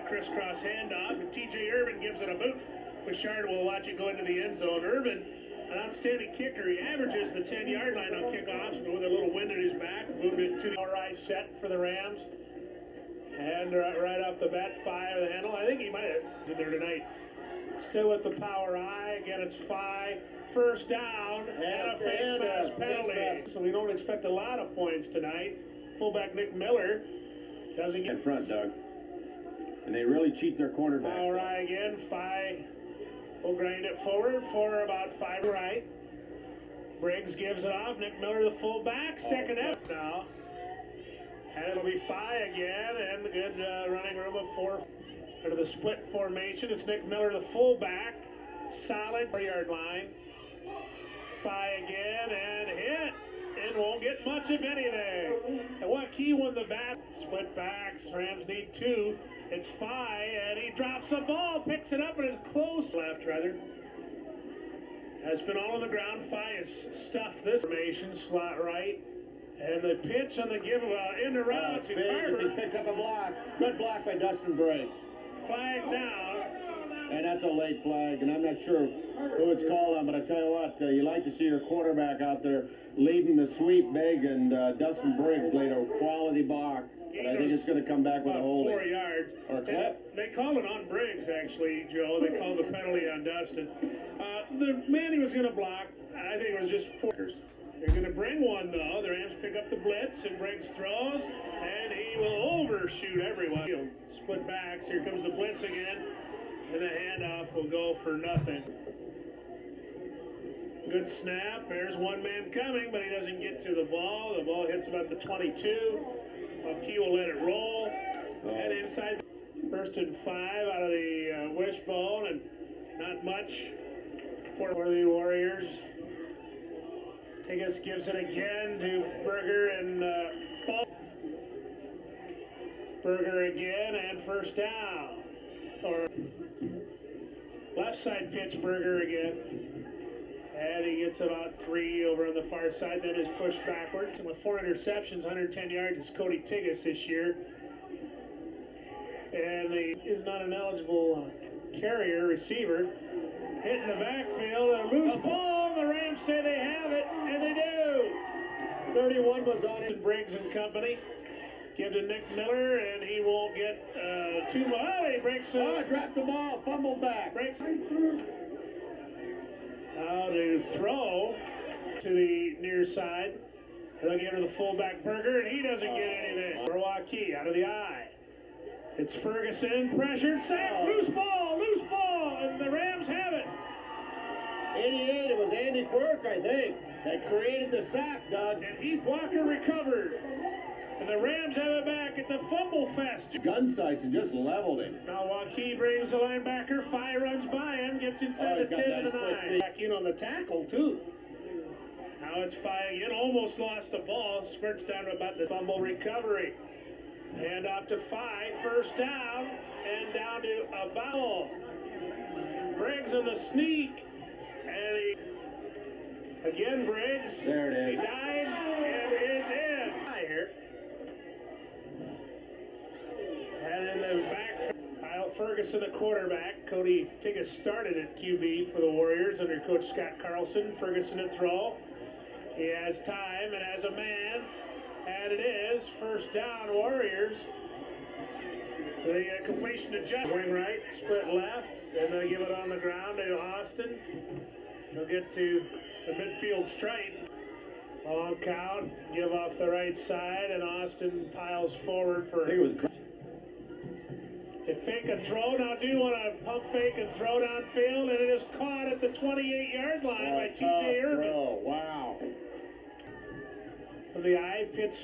crisscross handoff, and T.J. Irvin gives it a boot. Bouchard will watch it go into the end zone. Irvin, an outstanding kicker. He averages the 10-yard line on kickoffs, but with a little wind at his back, moved it to the all-right set for the Rams. And right off the bat, Fye the handle. I think he might have been there tonight. Still with the power eye. Again, it's Fye. First down and a face mask penalty. So we don't expect a lot of points tonight. Fullback Nick Miller doesn't get in front, Doug. And they really cheat their quarterbacks. Power eye again. Fye will grind it forward for about 5 right. Briggs gives it off. Nick Miller, the fullback. Second out now. And it'll be Fye again. And the good running room of 4. Out of the split formation. It's Nick Miller, the fullback. Solid 4-yard line. Fye again and hit. And won't get much of anything. And Waukee won the bat. Split backs. Rams need 2. It's Fye, and he drops the ball, picks it up, and is close. Left, rather. Has been all on the ground. Fye has stuffed this formation, slot right. And the pitch on the give into route to Carver. He picks up a block. Good block by Dustin Briggs. Flag down. And that's a late flag, and I'm not sure who it's called on, but I tell you what, you like to see your quarterback out there leading the sweep big, and Dustin Briggs laid a quality block. But I think it's going to come back with a holding. 4 yards. Or clip. They called it on Briggs, actually, Joe. They called the penalty on Dustin. The man he was going to block, I think it was just 4. They're going to bring one, though. The Rams pick up the blitz, and Briggs throws, and he will overshoot everyone. Split backs. Here comes the blitz again, and the handoff will go for nothing. Good snap. There's one man coming, but he doesn't get to the ball. The ball hits about the 22. Waukee will let it roll. And inside, 1st and 5 out of the wishbone, and not much for the Warriors. Tigas gives it again to Berger and Ball. Berger again, and first down. Or left side pitch, Berger again. And he gets about 3 over on the far side, then is pushed backwards. And with 4 interceptions, 110 yards is Cody Tigas this year. And he is not an eligible carrier, receiver. Hit in the backfield, a loose ball. The Rams say they have it, and they do. 31 was on it. Briggs and company. Gives to Nick Miller, and he won't get too much. Oh, he breaks it. Dropped the ball, fumbled back. Breaks Now to throw to the near side. They'll give to the fullback Berger, and he doesn't get anything. For Waukee, out of the eye. It's Ferguson, pressured, sack, loose ball, and the Rams have it. 88, it was Andy Quirk, I think, that created the sack, Doug. And Heath Walker recovered. And the Rams have it back. It's a fumble fest. Gun sights and just leveled him. Now Waukee brings the linebacker. Fye runs by him, gets inside the 10 and the 9. Back in on the tackle, too. Now it's Fye again. Almost lost the ball. Squirts down to about the fumble recovery. Hand off to Fye. First down. And down to a foul. Briggs on the sneak. And again, Briggs. There it is. He dives and is in. Here. And in the back, Kyle Ferguson, the quarterback. Cody Tigas started at QB for the Warriors under Coach Scott Carlson. Ferguson to throw. He has time and has a man. And it is first down, Warriors. The completion to Jeff. Wing right, split left. And they give it on the ground to Austin. He'll get to the midfield stripe. Long count, give off the right side, and Austin piles forward for They fake a throw, now do want to pump fake and throw downfield, and it is caught at the 28-yard line by T.J. Irvin. Oh, wow. From the eye, pitch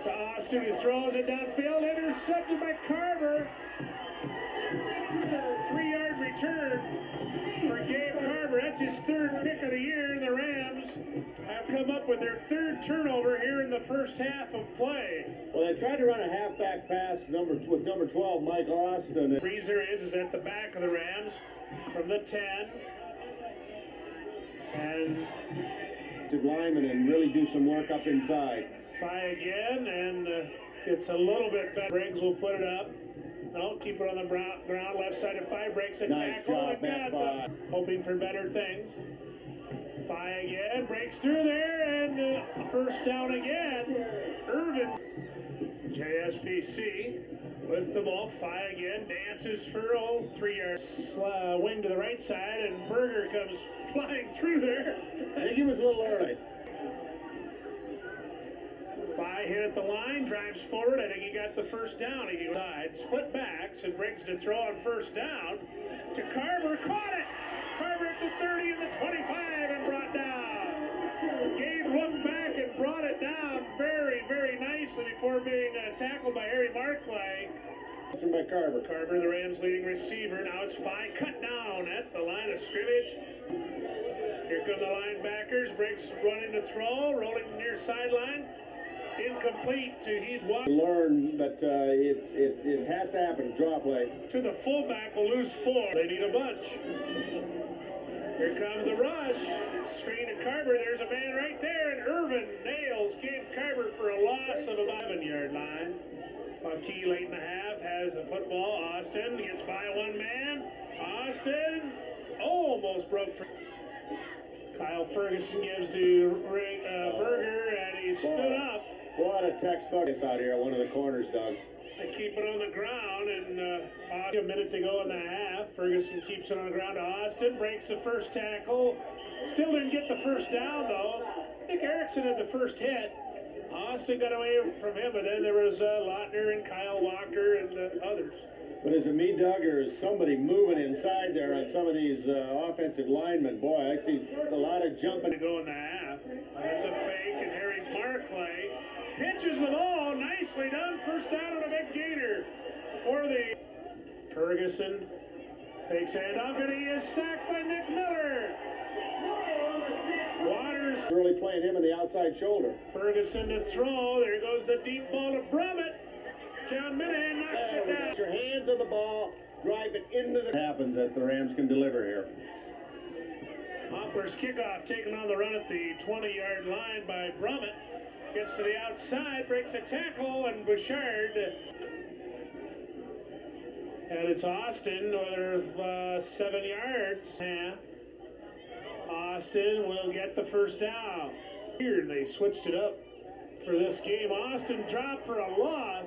to Austin, who throws it downfield, intercepted by Carver. 3-yard return for Gabe Carver. That's his 3rd pick of the year. The Rams have come up with their 3rd turnover here in the first half of play. Well, they tried to run a halfback pass with number 12, Mike Austin. Freezer is at the back of the Rams from the 10. And to lineman and really do some work up inside. Try again, and it's a little bit better. Briggs will put it up. No, keep it on the ground, left side of 5, breaks a Nice tackle. job, And got Matt. hoping for better things. 5 again, breaks through there, and first down again. Irvin. JSPC with the ball. 5 again, dances for 3 yards. Wing to the right side, and Berger comes flying through there. I think he was a little early. 5 hit at the line, drives forward. I think he got the first down. He goes side, split backs, and Briggs to throw on first down to Carver. Caught it! Carver at the 30 and the 25 and brought down. Gabe looked back and brought it down very, very nicely before being tackled by Harry Markley. By Carver. Carver, the Rams' leading receiver. Now it's 5 cut down at the line of scrimmage. Here come the linebackers. Briggs running to throw, rolling near sideline. Incomplete to Heath Waukee. Learn that it has to happen. Draw play. To the fullback will lose 4. They need a bunch. Here comes the rush. Screen to Carver. There's a man right there, and Irvin nails Gabe Carver for a loss of about 7-yard line. Waukee late in the half has the football. Austin gets by one man. Austin almost broke through. Kyle Ferguson gives to Berger, and he stood up. What a textbook out here, one of the corners, Doug. They keep it on the ground, and a minute to go in the half. Ferguson keeps it on the ground to Austin, breaks the first tackle. Still didn't get the first down, though. Nick Erickson had the first hit. Austin got away from him, but then there was Lautner and Kyle Walker and others. But is it me, Doug, or is somebody moving inside there on some of these offensive linemen? Boy, I see a lot of jumping. To go in the half. That's a fake, and Harry Markley pitches the ball. Nicely done. First down on a big gainer for the Ferguson. Fakes handoff, and he is sacked by Nick Miller. Waters. Really playing him in the outside shoulder. Ferguson to throw. There goes the deep ball to Brummett. John Minahan knocks it down. Get your hands on the ball, drive it into the... Happens that the Rams can deliver here. Hopper's kickoff taken on the run at the 20-yard line by Brummett. Gets to the outside, breaks a tackle, and Bouchard. And it's Austin with 7 yards. Austin will get the first down. Here they switched it up for this game. Austin dropped for a loss.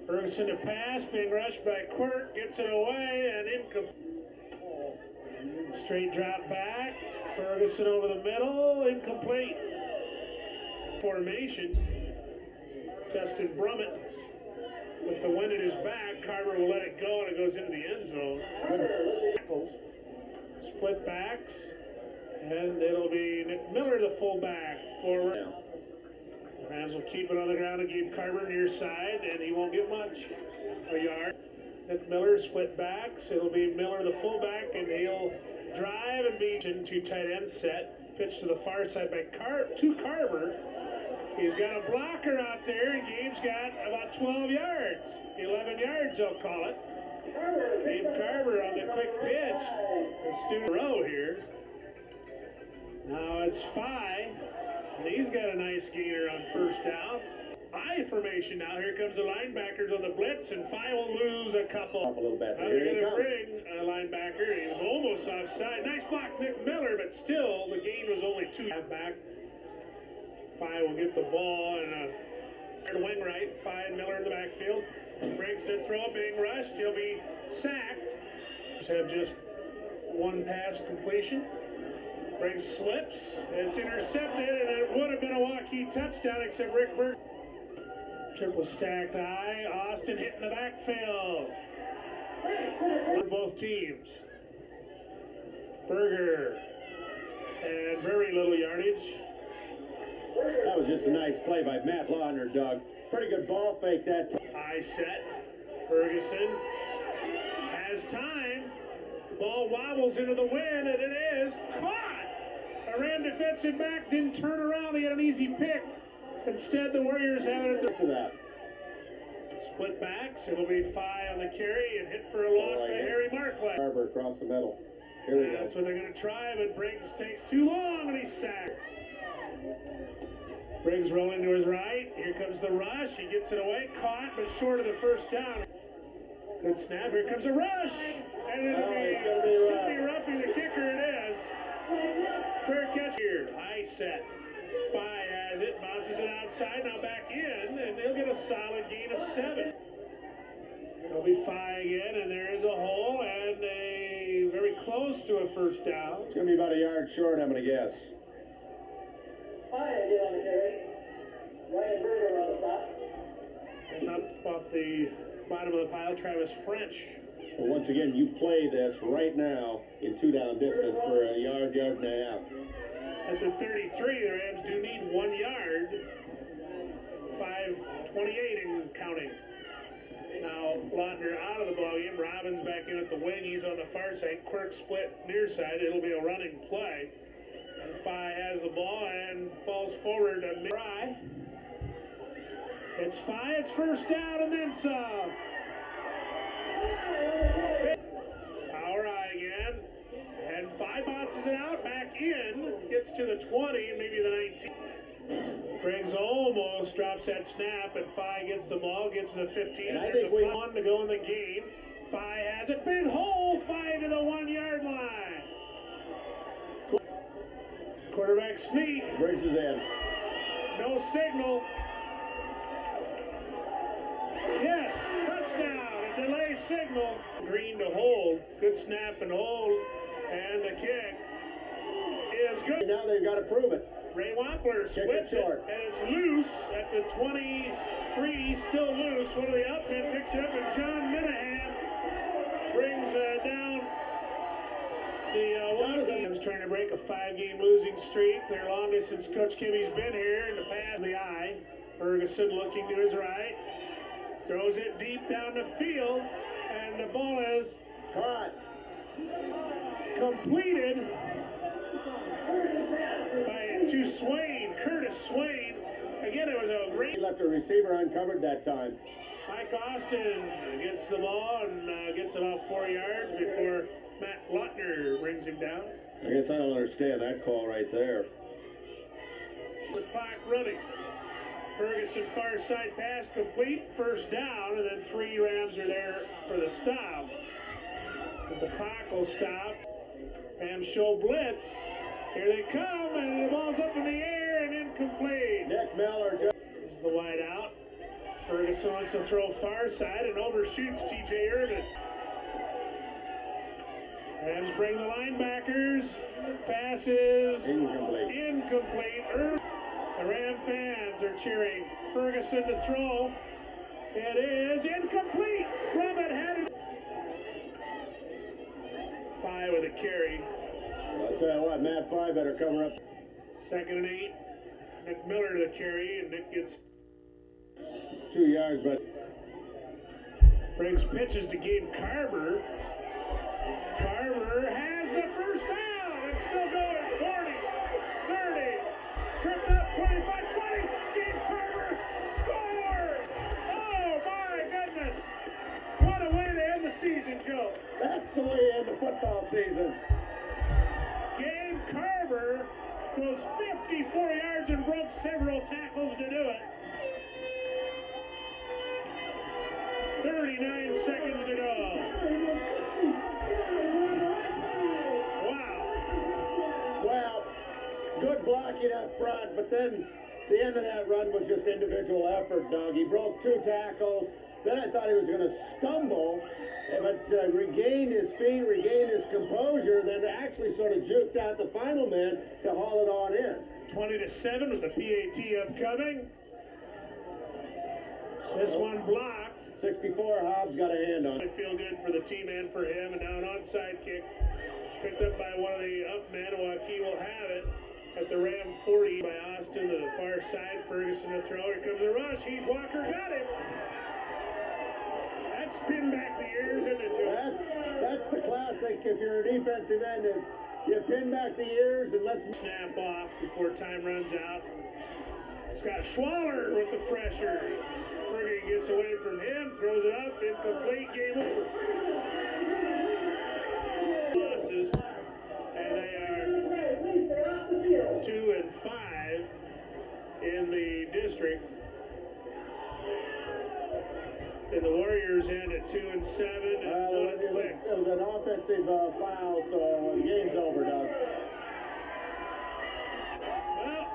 Ferguson to pass, being rushed by Quirk, gets it away, and incomplete. Straight drop back. Ferguson over the middle, incomplete. Formation. Justin Brummett with the wind at his back. Carver will let it go, and it goes into the end zone. Split backs, and it'll be Nick Miller, the fullback, forward. Rams will keep it on the ground and give Carver near side, and he won't get much. A yard. Nick Miller split backs. It'll be Miller, the fullback, and he'll drive and be into tight end set. Pitch to the far side by Carver. He's got a blocker out there, and Gabe's got about 12 yards. 11 yards, they'll call it. Gabe Carver on the quick pitch. Let's do a row here. Now it's 5. And he's got a nice gainer on first down. I formation now. Here comes the linebackers on the blitz, and 5 will lose a couple. Up a little bit. Now they're going to bring a linebacker. He was almost offside. Nice block, Nick Miller, but still the gain was only 2. Back. 5 will get the ball and wing right. 5 Miller in the backfield. Briggs to throw, being rushed. He'll be sacked. Have just one pass completion. Briggs slips. It's intercepted, and it would have been a Waukee touchdown except Rick Berger. Triple stacked eye. Austin hitting the backfield. For both teams. Berger. And very little yardage. That was just a nice play by Matt Lautner, Doug. Pretty good ball fake that time. High set. Ferguson has time. Ball wobbles into the wind, and it is caught. A Ram defensive back didn't turn around. They had an easy pick. Instead, the Warriors have it to that. Split backs. It'll be 5 on the carry and hit for a loss by Harry Markley. Carver across the middle. Here we go. That's what they're going to try, but Briggs takes too long, and he's sacked. Briggs rolling to his right. Here comes the rush. He gets it away. Caught, but short of the first down. Good snap. Here comes a rush. And it'll be Ruffy, the kicker. It is. Fair catch here. High set. Spy has it. Bounces it outside. Now back in. And they'll get a solid gain of 7. It'll be Phi again. And there is a hole. And very close to a first down. It's going to be about a yard short, I'm going to guess. Phi get on the carry. Ryan Berger on the stop. And up off the bottom of the pile, Travis French. Well, once again, you play this right now in 2-down distance for a yard and a half. At the 33, the Rams do need 1 yard. 5:28 and counting. Now, Lautner out of the ballgame. Robbins back in at the wing. He's on the far side. Quirk split near side. It'll be a running play. And Phi has the ball and falls forward to mid-try. It's Phi. It's first down and then some. Power eye again. And Phi bounces it out. Back in. Gets to the 20 and maybe the 19. Briggs almost drops that snap, and Phi gets the ball, gets to the 15. And I there's think a 1 to go in the game. Phi has it. Big hole. Phi to the 1-yard line. Quarterback sneak. Briggs is in. No signal. Yes, touchdown. A delay signal. Green to hold. Good snap and hold. And the kick is good. Now they've got to prove it. Ray Wampler splits it, and it's loose at the 23, still loose. One of the outmen picks it up, and John Minahan brings down the Waukee. Trying to break a 5-game losing streak. Their longest since Coach Kimmy's been here. In the pass, the eye. Ferguson looking to his right. Throws it deep down the field, and the ball is caught. Completed to Swain, Curtis Swain. Again, it was a great. He left a receiver uncovered that time. Mike Austin gets the ball and gets about 4 yards before Matt Lautner brings him down. I guess I don't understand that call right there. The clock running. Ferguson far side pass complete, first down, and then 3 Rams are there for the stop. But the clock will stop. Rams show blitz. Here they come, and the ball's up in the air and incomplete. Nick Miller is the wide out. Ferguson wants to throw far side and overshoots T.J. Irvin. Rams bring the linebackers. Passes incomplete. The Ram fans are cheering. Ferguson to throw. It is incomplete. Robert had it. Phi with a carry. I'll tell you what, Matt Phi better cover up. 2nd and 8. Nick Miller to the carry, and Nick gets 2 yards, but Briggs pitches to Gabe Carver. Carver has the first down. It's still going. 40, 30, tripped up, 25, 20. Gabe Carver scored. Oh my goodness! What a way to end the season, Joe. That's the way to end the football season. Gabe Carver goes 54 yards and broke several tackles to do it. 39 seconds to go. Wow. Well, good blocking up front, but then the end of that run was just individual effort, Doug. He broke 2 tackles. Then I thought he was going to stumble, but regained his feet, regained his composure, then actually sort of juked out the final man to haul it on in. 20-7 with the PAT upcoming. This one blocked. 64, Hobbs got a hand on it. I feel good for the team and for him. And now an onside kick picked up by one of the up men. Waukee will have it at the Ram 40 by Austin to the far side. Ferguson to throw. Here comes the rush. Heath Walker got it. That's pin back the ears, isn't it, Joe? That's the classic. If you're a defensive end, you pin back the ears and let's snap off before time runs out. Scott Schwaller with the pressure. Fergie gets away from him, throws it up, incomplete, game over. Losses, and they are 2 and 5 in the victory. And the Warriors end at 2-7 and 1-6. It was an offensive foul, so the game's over, Doug. Well,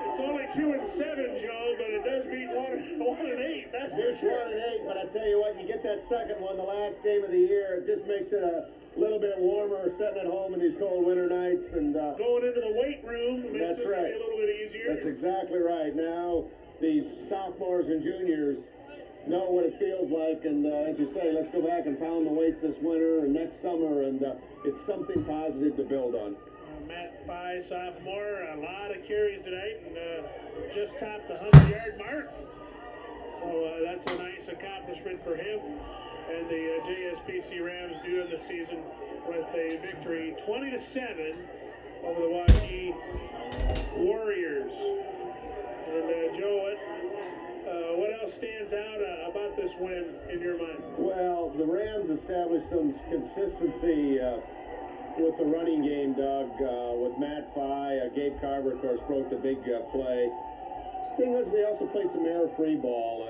it's only 2-7, Joe, but it does beat 1-8. That's for sure. 1-8, but I tell you what, you get that second one, the last game of the year, it just makes it a little bit warmer sitting at home in these cold winter nights. And going into the weight room makes it right. a little bit easier. That's exactly right. Now these sophomores and juniors know what it feels like, and as you say, let's go back and pound the weights this winter and next summer, and it's something positive to build on. Matt Pye, sophomore, a lot of carries tonight, and just topped the 100-yard mark. So that's a nice accomplishment for him. And the JSPC Rams do end the season with a victory 20-7 over the Waukee Warriors. And Joe, what else stands out about this win in your mind? Well, the Rams established some consistency with the running game, Doug, with Matt Pye. Gabe Carver, of course, broke the big play. Thing was, they also played some error-free ball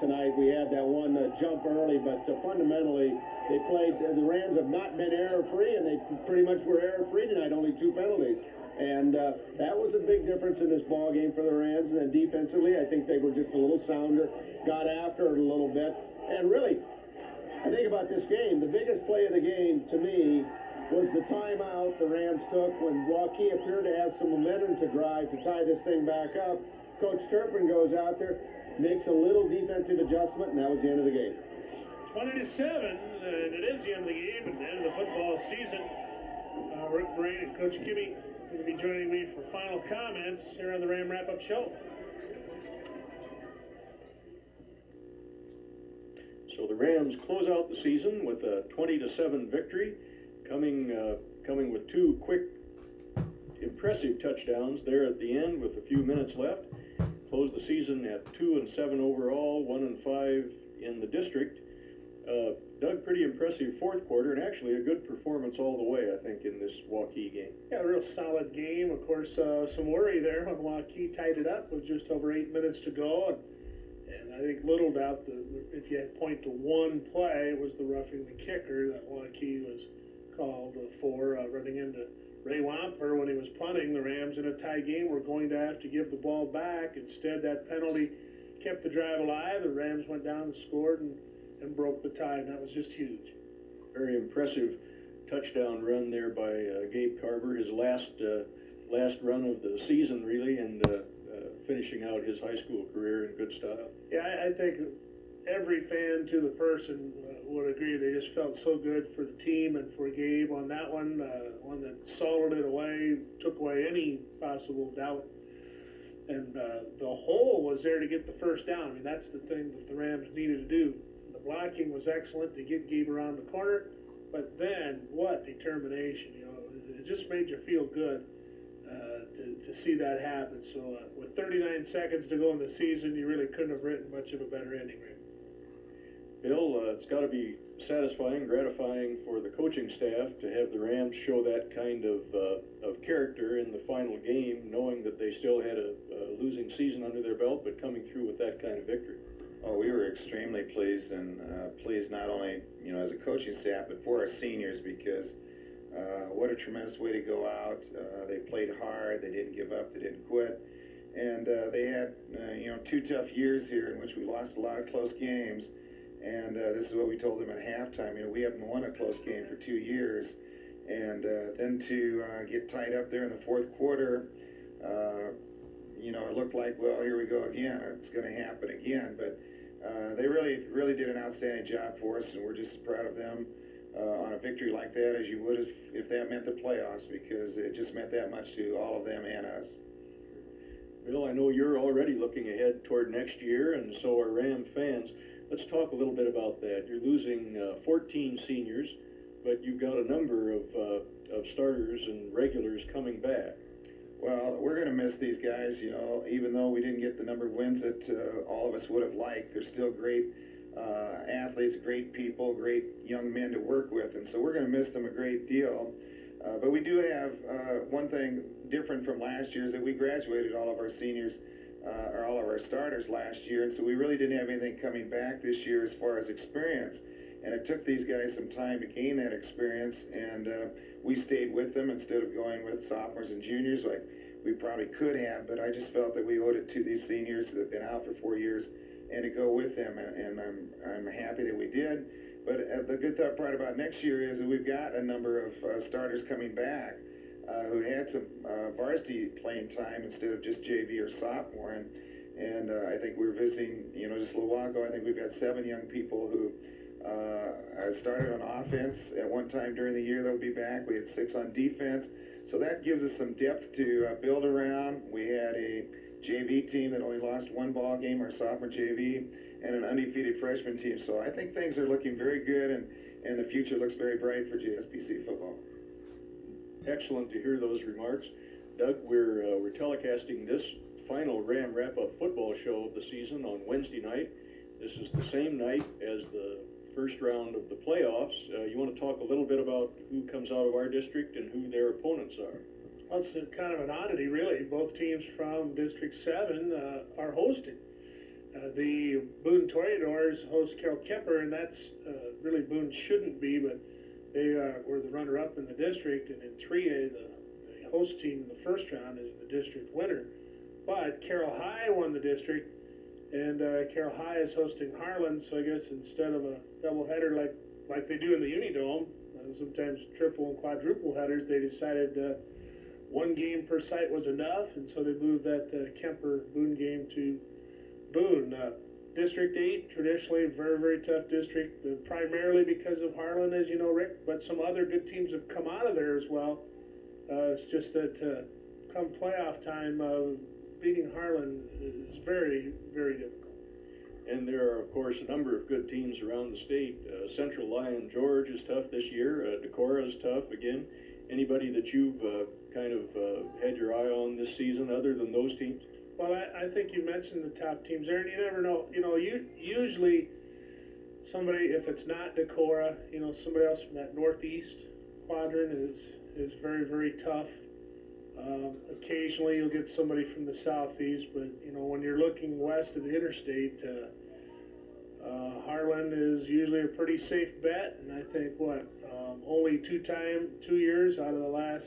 tonight. We had that one jump early, but fundamentally, they played. The Rams have not been error-free, and they pretty much were error-free tonight, only 2 penalties. And that was a big difference in this ball game for the Rams. And then defensively, I think they were just a little sounder, got after it a little bit. And really, I think about this game, the biggest play of the game to me was the timeout the Rams took when Waukee appeared to have some momentum to drive to tie this thing back up. Coach Turpin goes out there, makes a little defensive adjustment, and that was the end of the game. 20-7, and it is the end of the game and the end of the football season. Rick Brain and Coach Kimmy going to be joining me for final comments here on the Ram Wrap-Up Show. So the Rams close out the season with a 20-7 victory, coming with 2 quick, impressive touchdowns there at the end with a few minutes left. Closed the season at 2-7 overall, 1-5 in the district. Doug, pretty impressive fourth quarter, and actually a good performance all the way, I think, in this Waukee game. Yeah, a real solid game. Of course, some worry there when Waukee tied it up with just over 8 minutes to go. And I think little doubt that if you had to point to one play, it was the roughing the kicker that Waukee was called for, running into Ray Wampler when he was punting. The Rams in a tie game were going to have to give the ball back. Instead, that penalty kept the drive alive. The Rams went down and scored and broke the tie, and that was just huge. Very impressive touchdown run there by Gabe Carver, his last run of the season, really, and finishing out his high school career in good style. Yeah, I think every fan to the person would agree. They just felt so good for the team and for Gabe on that one, one that solid it away, took away any possible doubt. And the hole was there to get the first down. I mean, that's the thing that the Rams needed to do. The blocking was excellent to get Gabe around the corner, but then what determination! You know, it just made you feel good to see that happen. So with 39 seconds to go in the season, you really couldn't have written much of a better ending, right? Bill, it's got to be satisfying, gratifying for the coaching staff to have the Rams show that kind of character in the final game, knowing that they still had a losing season under their belt, but coming through with that kind of victory. Oh, we were extremely pleased, and pleased not only, as a coaching staff, but for our seniors, because what a tremendous way to go out. They played hard, they didn't give up, they didn't quit, and they had, 2 tough years here in which we lost a lot of close games, and this is what we told them at halftime. We haven't won a close game for 2 years, and then to get tied up there in the fourth quarter, it looked like, well, here we go again. It's going to happen again. But they really did an outstanding job for us, and we're just proud of them on a victory like that, as you would if that meant the playoffs, because it just meant that much to all of them and us. Bill, I know you're already looking ahead toward next year, and so are Ram fans. Let's talk a little bit about that. You're losing 14 seniors, but you've got a number of starters and regulars coming back. Well, we're going to miss these guys, even though we didn't get the number of wins that all of us would have liked. They're still great athletes, great people, great young men to work with, and so we're going to miss them a great deal. But we do have one thing different from last year is that we graduated all of our seniors or all of our starters last year, and so we really didn't have anything coming back this year as far as experience. And it took these guys some time to gain that experience, and we stayed with them instead of going with sophomores and juniors like we probably could have, but I just felt that we owed it to these seniors that have been out for 4 years and to go with them, and I'm happy that we did. But the good part about next year is that we've got a number of starters coming back who had some varsity playing time instead of just JV or sophomore, and I think we're visiting, just a little while ago, I think we've got 7 young people who started on offense at one time during the year. They'll be back. We had 6 on defense, so that gives us some depth to build around. We had a JV team that only lost 1 ball game, our sophomore JV, and an undefeated freshman team. So I think things are looking very good, and the future looks very bright for JSPC football. Excellent to hear those remarks. Doug, we're telecasting this final Ram wrap-up football show of the season on Wednesday night. This is the same night as the first round of the playoffs. You want to talk a little bit about who comes out of our district and who their opponents are? Well, it's kind of an oddity, really. Both teams from District 7 are hosting. The Boone Toreadors host Carroll Kemper, and that's really Boone shouldn't be, but they were the runner-up in the district, and in 3A, the host team in the first round is the district winner. But Carroll High won the district, and Carroll High is hosting Harlan, so I guess instead of a doubleheader like they do in the Unidome, sometimes triple and quadruple headers, they decided 1 game per site was enough, and so they moved that Kemper-Boone game to Boone. District 8, traditionally a very, very tough district, primarily because of Harlan, as you know, Rick, but some other good teams have come out of there as well. It's just that come playoff time, beating Harlan is very, very difficult. And there are, of course, a number of good teams around the state. Central Lyon George is tough this year. Decorah is tough again. Anybody that you've kind of had your eye on this season other than those teams? Well, I think you mentioned the top teams there, and you never know. Usually somebody, if it's not Decorah, somebody else from that northeast quadrant is very, very tough. Occasionally you'll get somebody from the southeast, but when you're looking west of the interstate, Harlan is usually a pretty safe bet, and I think only 2 years out of the last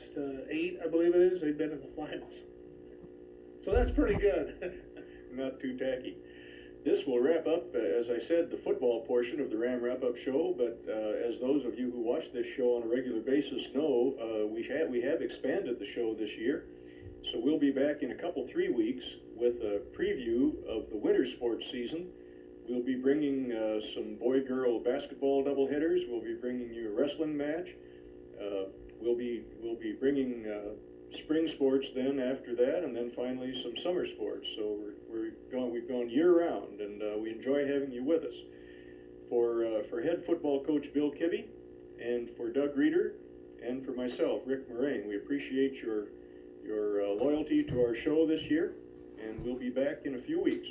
8, I believe it is, they've been in the finals. So that's pretty good. Not too tacky. This will wrap up, as I said, the football portion of the Ram wrap-up show, but as those of you who watch this show on a regular basis know, we have expanded the show this year. So we'll be back in 3 weeks with a preview of the winter sports season. We'll be bringing some boy-girl basketball doubleheaders. We'll be bringing you a wrestling match. We'll be bringing spring sports then after that, and then finally some summer sports. So we've gone year-round, and we enjoy having you with us. For head football coach Bill Kibbe, and for Doug Reeder, and for myself, Rick Moraine, we appreciate your loyalty to our show this year, and we'll be back in a few weeks.